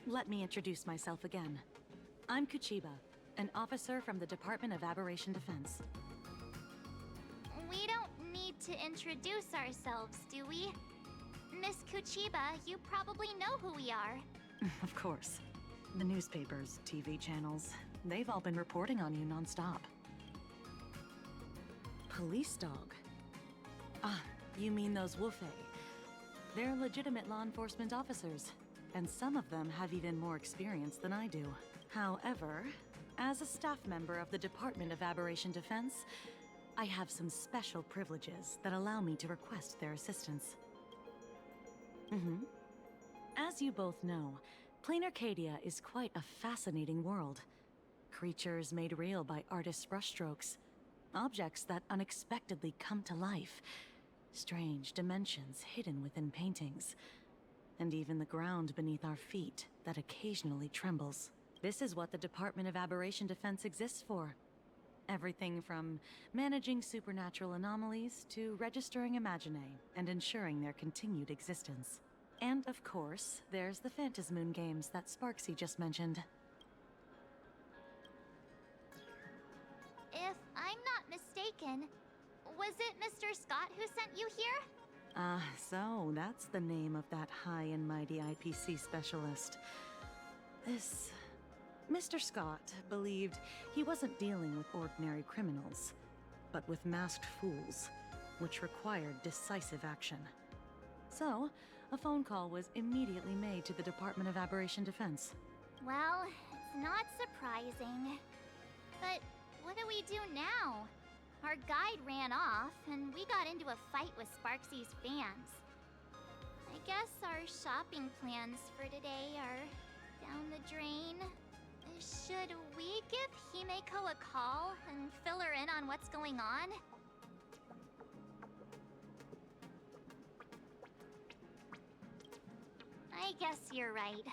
let me introduce myself again. I'm Kuchiba, an officer from the Department of Aberration Defense. We don't need to introduce ourselves, do we? Miss Kuchiba, you probably know who we are. Of course. The newspapers, TV channels, they've all been reporting on you nonstop. Police dog? Ah, you mean those Wufei. They're legitimate law enforcement officers, and some of them have even more experience than I do. However, as a staff member of the Department of Aberration Defense, I have some special privileges that allow me to request their assistance. As you both know, Planarcadia is quite a fascinating world. Creatures made real by artists' brushstrokes. Objects that unexpectedly come to life. Strange dimensions hidden within paintings. And even the ground beneath our feet that occasionally trembles. This is what the Department of Aberration Defense exists for. Everything from managing supernatural anomalies to registering Imaginae and ensuring their continued existence. And of course, there's the Phantasmoon games that Sparksy just mentioned. If I'm not mistaken, was it Mr. Scott who sent you here? So that's the name of that high and mighty IPC specialist. This Mr. Scott believed he wasn't dealing with ordinary criminals, but with masked fools, which required decisive action. So, a phone call was immediately made to the Department of Aberration Defense. Well, it's not surprising. But what do we do now? Our guide ran off, and we got into a fight with Sparksy's fans. I guess our shopping plans for today are down the drain. Should we give Himeko a call and fill her in on what's going on? I guess you're right.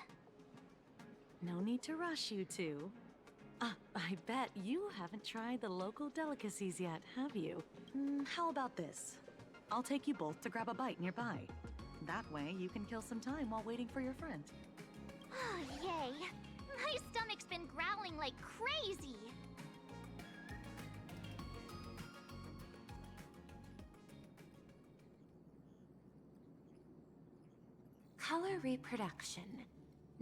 No need to rush, you two. I bet you haven't tried the local delicacies yet, have you? How about this? I'll take you both to grab a bite nearby. That way, you can kill some time while waiting for your friend. Oh, yay. My stomach's been growling like crazy. Color reproduction,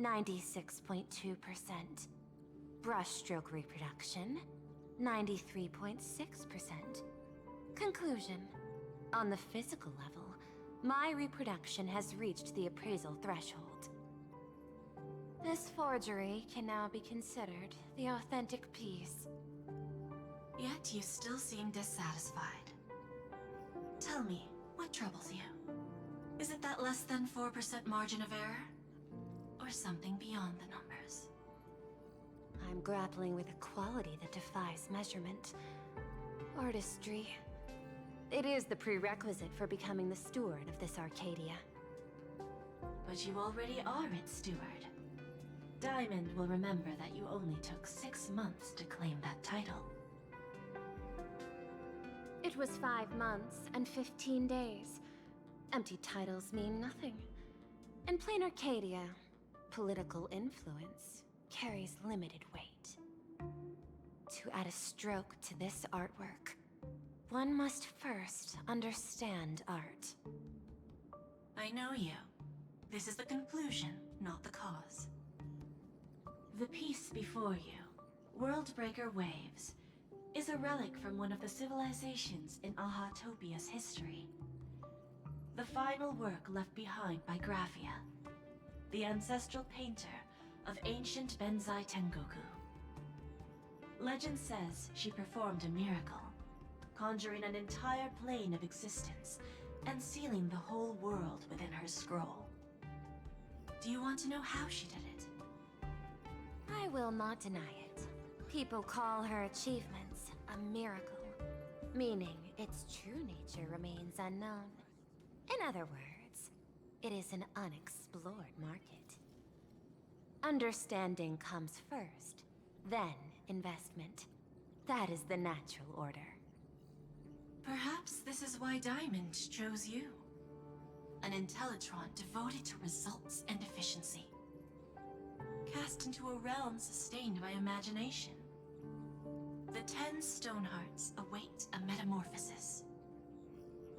96.2%. Brushstroke reproduction, 93.6%. Conclusion. On the physical level, my reproduction has reached the appraisal threshold. This forgery can now be considered the authentic piece. Yet you still seem dissatisfied. Tell me, what troubles you? Is it that less than 4% margin of error? Or something beyond the numbers? I'm grappling with a quality that defies measurement. Artistry. It is the prerequisite for becoming the steward of this Arcadia. But you already are its steward. Diamond will remember that you only took 6 months to claim that title. It was 5 months and 15 days. Empty titles mean nothing. In Planarcadia, political influence carries limited weight. To add a stroke to this artwork, one must first understand art. I know you. This is the conclusion, not the cause. The piece before you, Worldbreaker Waves, is a relic from one of the civilizations in Ahatopia's history. The final work left behind by Graphia, the ancestral painter of ancient Benzai Tengoku. Legend says she performed a miracle, conjuring an entire plane of existence and sealing the whole world within her scroll. Do you want to know how she did it? I will not deny it. People call her achievements a miracle, meaning its true nature remains unknown. In other words, it is an unexplored market. Understanding comes first, then investment. That is the natural order. Perhaps this is why Diamond chose you. An Intellitron devoted to results and efficiency. cast into a realm sustained by imagination. The 10 Stonehearts await a metamorphosis.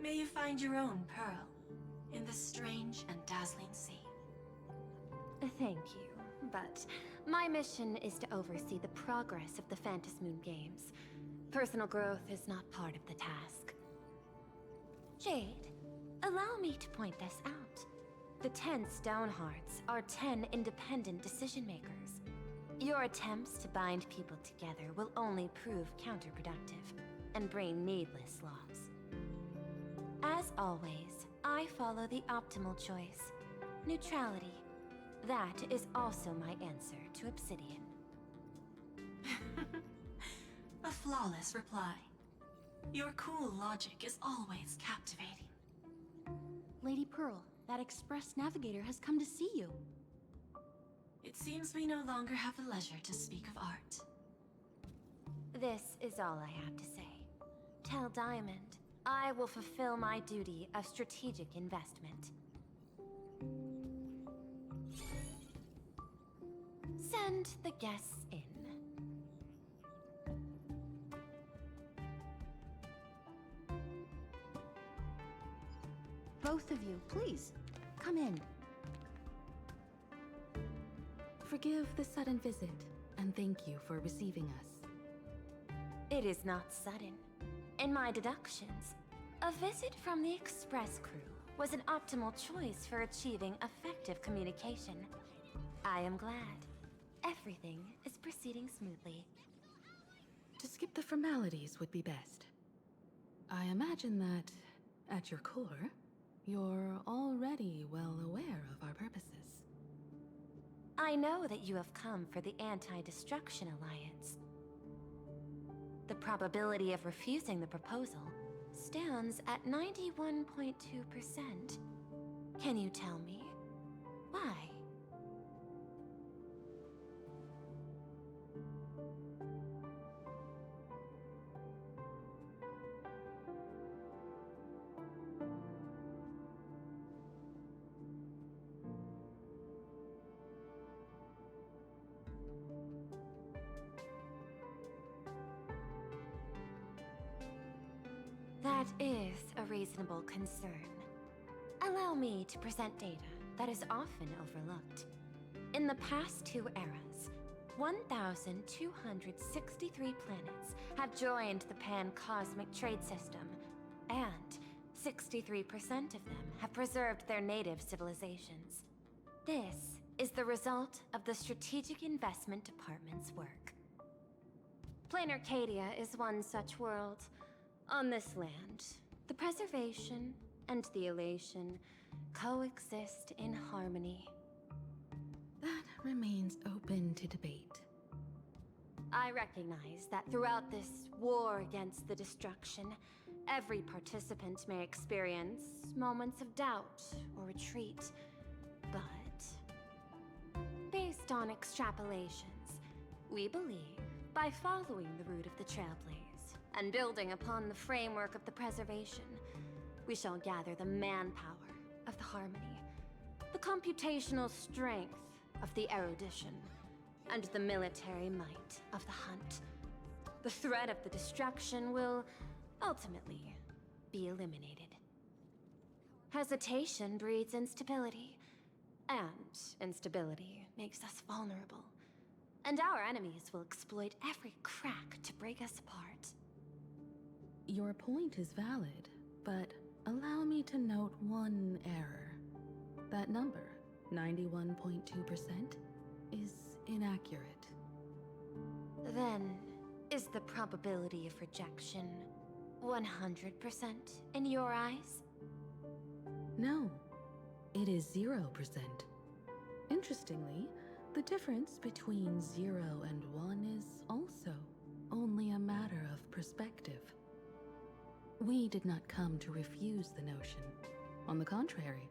May you find your own pearl in this strange and dazzling sea. Thank you, but my mission is to oversee the progress of the Phantasmoon Games. Personal growth is not part of the task. Jade, allow me to point this out. The 10 Stonehearts are 10 independent decision-makers. Your attempts to bind people together will only prove counterproductive and bring needless loss. As always, I follow the optimal choice. Neutrality. That is also my answer to Obsidian. A flawless reply. Your cool logic is always captivating. Lady Pearl, that Express Navigator has come to see you. It seems we no longer have the leisure to speak of art. This is all I have to say. Tell Diamond, I will fulfill my duty of strategic investment. Send the guests in. Both of you, please, come in. Forgive the sudden visit, and thank you for receiving us. It is not sudden. In my deductions, a visit from the Express crew was an optimal choice for achieving effective communication. I am glad. Everything is proceeding smoothly. To skip the formalities would be best. I imagine that, at your core, you're already well aware of our purposes. I know that you have come for the Anti-Destruction Alliance. The probability of refusing the proposal stands at 91.2%. Can you tell me why? That is a reasonable concern. Allow me to present data that is often overlooked. In the past 2 eras, 1,263 planets have joined the Pan-Cosmic Trade System, and 63% of them have preserved their native civilizations. This is the result of the Strategic Investment Department's work. Planarcadia is one such world. On this land, the preservation and the elation coexist in harmony. That remains open to debate. I recognize that throughout this war against the destruction, every participant may experience moments of doubt or retreat. But, based on extrapolations, we believe by following the route of the Trailblaze and building upon the framework of the preservation, we shall gather the manpower of the harmony, the computational strength of the erudition, and the military might of the hunt. The threat of the destruction will ultimately be eliminated. Hesitation breeds instability, and instability makes us vulnerable. And our enemies will exploit every crack to break us apart. Your point is valid, but allow me to note one error. That number, 91.2%, is inaccurate. Then, is the probability of rejection 100% in your eyes? No, it is 0%. Interestingly, the difference between 0 and 1 is also only a matter of perspective. We did not come to refuse the notion. On the contrary,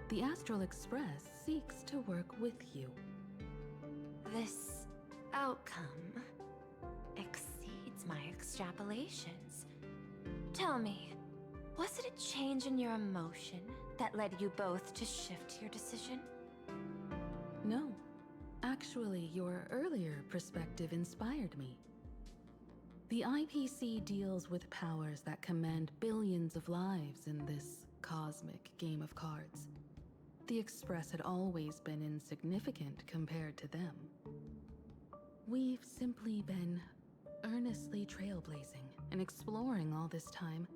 the Astral Express seeks to work with you. This outcome exceeds my extrapolations. Tell me, was it a change in your emotion that led you both to shift your decision? No, Actually, your earlier perspective inspired me. The IPC deals with powers that command billions of lives in this cosmic game of cards. The Express had always been insignificant compared to them. We've simply been earnestly trailblazing and exploring all this time,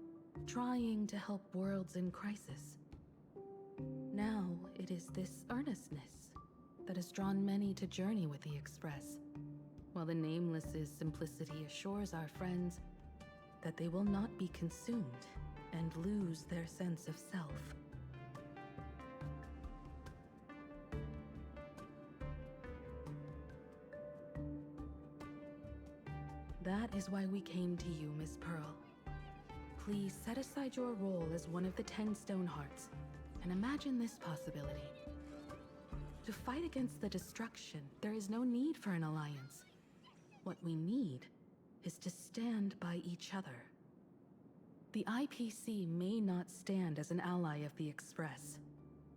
trying to help worlds in crisis. Now it is this earnestness that has drawn many to journey with the Express, while the Nameless's simplicity assures our friends that they will not be consumed and lose their sense of self. That is why we came to you, Miss Pearl. Please set aside your role as one of the 10 Stonehearts and imagine this possibility. To fight against the destruction, there is no need for an alliance. What we need is to stand by each other. The IPC may not stand as an ally of the Express,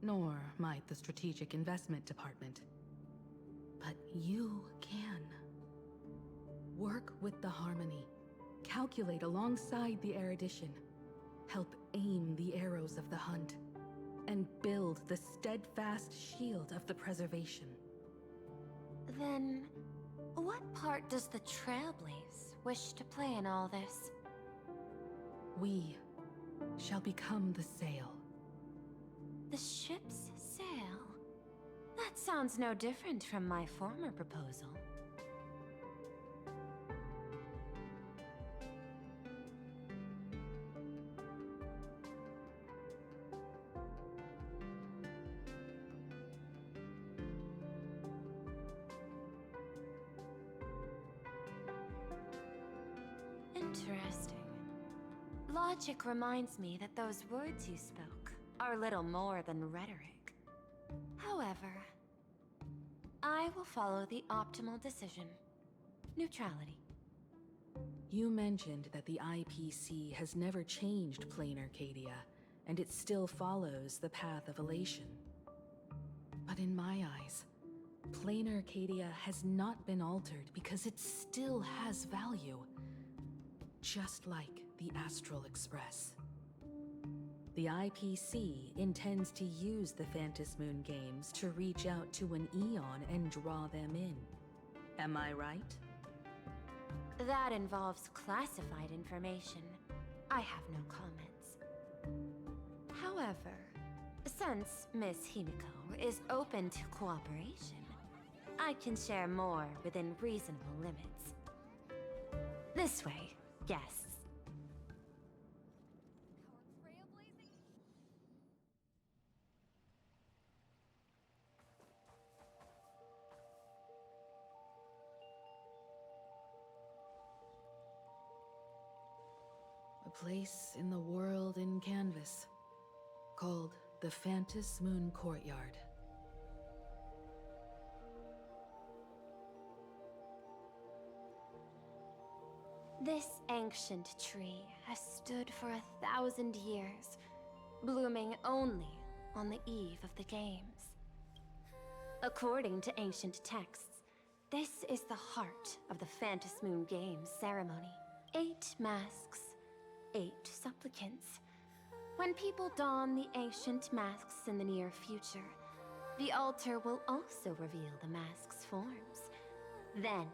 nor might the Strategic Investment Department. But you can. Work with the Harmony, calculate alongside the erudition, help aim the arrows of the hunt, and build the steadfast shield of the preservation. Then, what part does the Trailblaze wish to play in all this? We shall become the sail. The ship's sail? That sounds no different from my former proposal. Interesting. Logic reminds me that those words you spoke are little more than rhetoric. However, I will follow the optimal decision. Neutrality. You mentioned that the IPC has never changed Planarcadia, and it still follows the path of Elation. But in my eyes, Planarcadia has not been altered because it still has value. Just like the Astral Express. The IPC intends to use the Phantom Moon games to reach out to an Eon and draw them in. Am I right? That involves classified information. I have no comments. However, since Miss Himiko is open to cooperation, I can share more within reasonable limits. This way, guests. A place in the world in canvas, called the Phantom Moon Courtyard. This ancient tree has stood for 1,000 years, blooming only on the eve of the games. According to ancient texts, this is the heart of the Phantom Moon Games ceremony. 8 masks, 8 supplicants. When people don the ancient masks in the near future, the altar will also reveal the masks' forms. Then,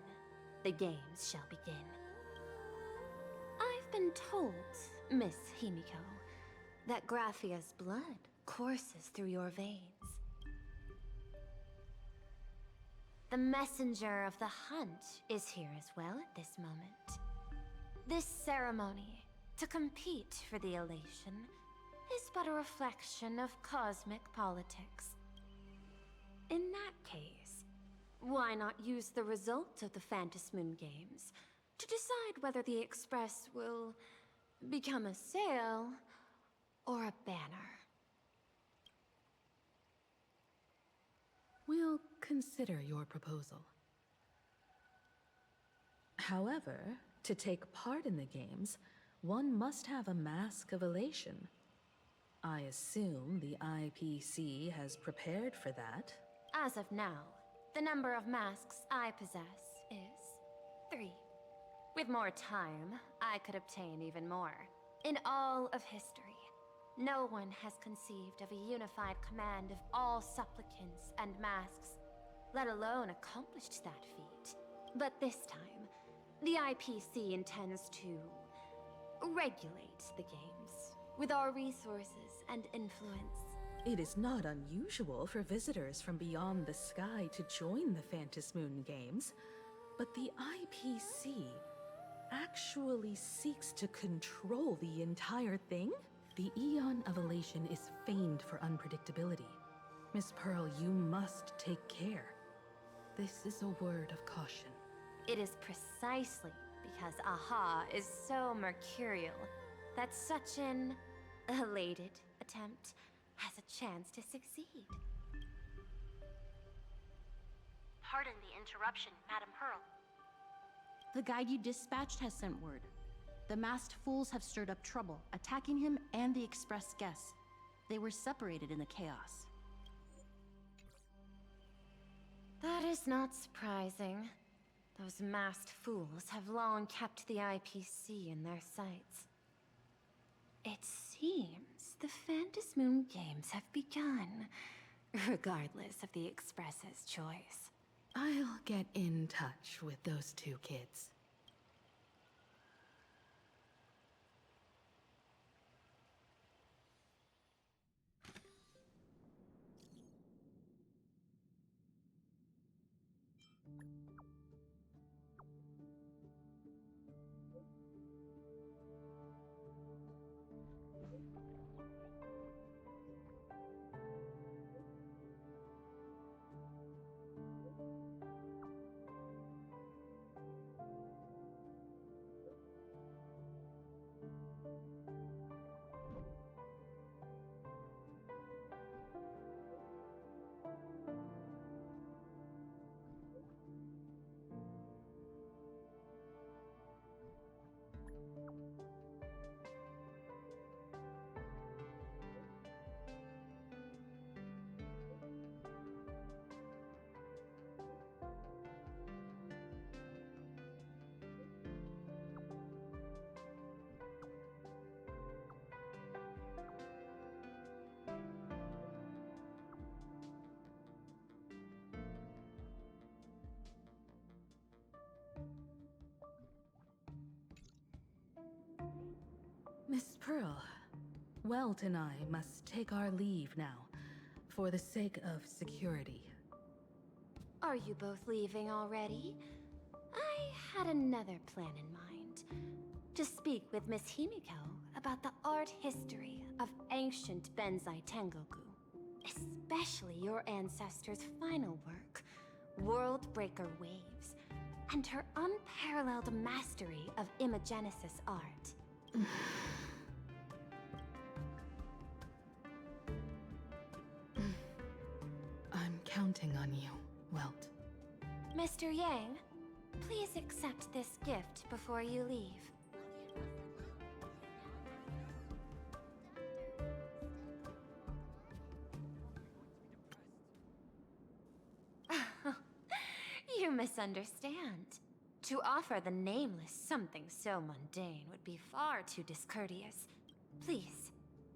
the games shall begin. I've been told, Miss Himiko, that Graphia's blood courses through your veins. The messenger of the hunt is here as well at this moment. This ceremony, to compete for the Elation, is but a reflection of cosmic politics. In that case, why not use the result of the Phantom Moon Games to decide whether the Express will become a sail or a banner? We'll consider your proposal. However, to take part in the games, one must have a Mask of Elation. I assume the IPC has prepared for that. As of now, The number of masks I possess is 3. With more time, I could obtain even more. In all of history, no one has conceived of a unified command of all supplicants and masks, let alone accomplished that feat. But this time, the IPC intends to regulate the games with our resources and influence. It is not unusual for visitors from beyond the sky to join the Phantasmoon Games, but the IPC actually seeks to control the entire thing? The Eon of Elation is famed for unpredictability. Miss Pearl, you must take care. This is a word of caution. It is precisely because Aha is so mercurial that such an elated attempt has a chance to succeed. Pardon the interruption, Madam Pearl. The guide you dispatched has sent word. The masked fools have stirred up trouble, attacking him and the express guests. They were separated in the chaos. That is not surprising. Those masked fools have long kept the IPC in their sights. It seems the Phantasmoon Games have begun, regardless of the Express's choice. I'll get in touch with those 2 kids. Miss Pearl, Welt and I must take our leave now, for the sake of security. Are you both leaving already? I had another plan in mind. To speak with Miss Himiko about the art history of ancient Benzai Tengoku. Especially your ancestors' final work, Worldbreaker Waves, and her unparalleled mastery of imagenesis art. I'm counting on you, Welt. Mr. Yang, please accept this gift before you leave. You misunderstand. To offer the Nameless something so mundane would be far too discourteous. Please,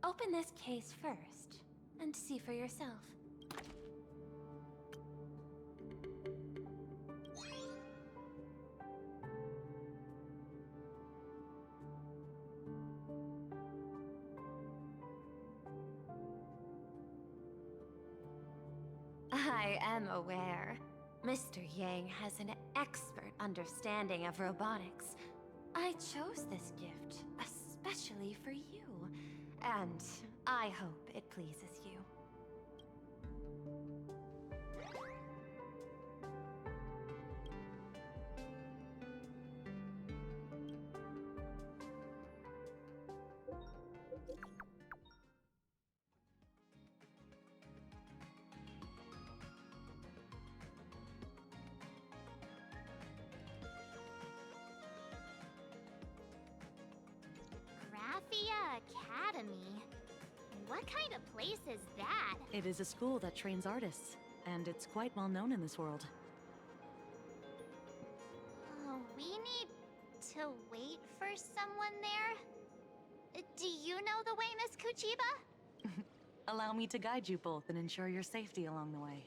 open this case first, and see for yourself. I am aware. Mr. Yang has an expert understanding of robotics. I chose this gift especially for you, and I hope it pleases you. Academy? What kind of place is that? It is a school that trains artists. and it's quite well known in this world. We need to wait for someone there? Do you know the way, Miss Kuchiba? Allow me to guide you both and ensure your safety along the way.